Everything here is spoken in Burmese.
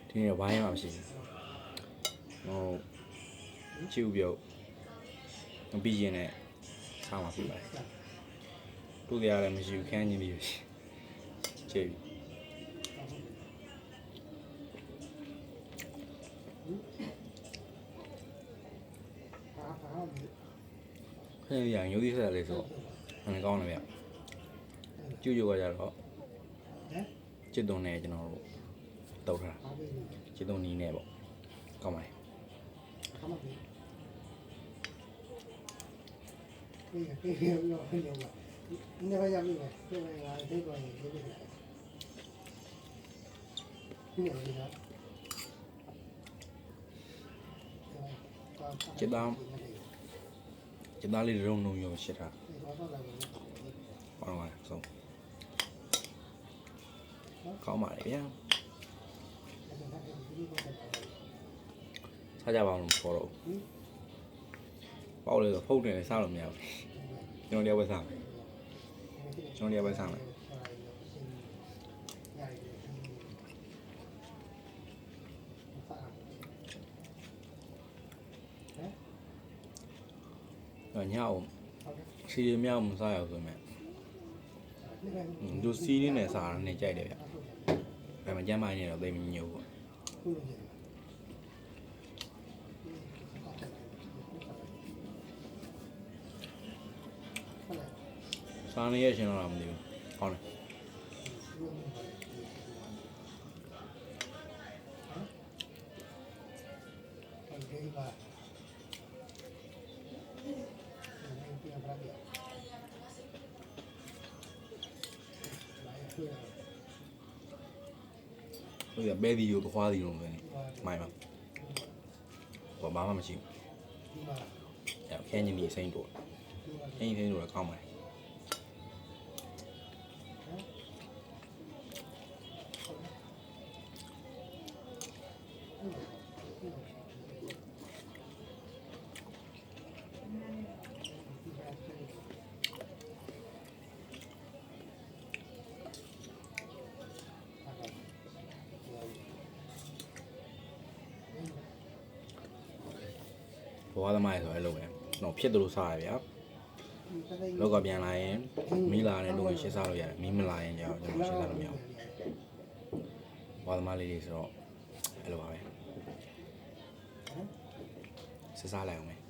ဒီနေ့ဝိုင်းမှာမရှိဘူးဟိုချူပြုတ်ပြီးရင်လည်းစားမှာဖြစ်ပါတယ်တို့ကြရတယ်မရှိဘူးခန်းချင်းပြီးချေပြီခင်းရရင်ရိုးသေးဆက်လေးဆိုတော့ကောင်းတယ်ဗျကျူးကျူကကြတော့จิตတုံနဲ့ကျွန်တော်တို့တောက်ထားတာจิตတုံနီးနဲ့ပေါ့ကောင်းပါတယ်จิตသားလေးရုံလုံးရောရှစ်ထားကောင်းပါလားဆုံးကောင်းပါလေဗျာစားကြပါအောင်ခေါ်တော့ပေါက်လေဆိုဖုတ်တယ်လည်းစားလို့မရဘူးကျွန်တော်တရားပဲစားမယ်ကျွန်တော်တရားပဲစားမယ်ညအောင်စီရမြောက်မစားရဘူးဆိုမဲ့သူစီးနေနဲ့စားနေကြိုက်တယ်ဗျဒါမှကျမ်းမာနေတော့သိမညို့ဘူးစားနေရရှင်တော့မသိဘူးဟောင်းတယ်ဟုတ်ကဲ့ဘဲဒီကိုသွားသည်လို့ပဲမိုင်းပါဘာမှမရှိဘူးအဲ့ခင်းကြီးနေစိမ့်တော့ခင်းကြီးတော့ကောင်းပါတယ်ဘဝသမားရဆိုအဲ့လိုပဲတော့ဖြစ်တယ်လို့စားရဗျာလောက်ကပြန်လာရင်မီးလာတဲ့လူဝင်ရှင်းစားလို့ရတယ်မီးမလာရင်ကြောက်ကျွန်တော်ရှင်းစားလို့မရဘူးဘဝသမားလေးတွေဆိုတော့အဲ့လိုပါပဲစစ်စားလိုက်အောင်မယ်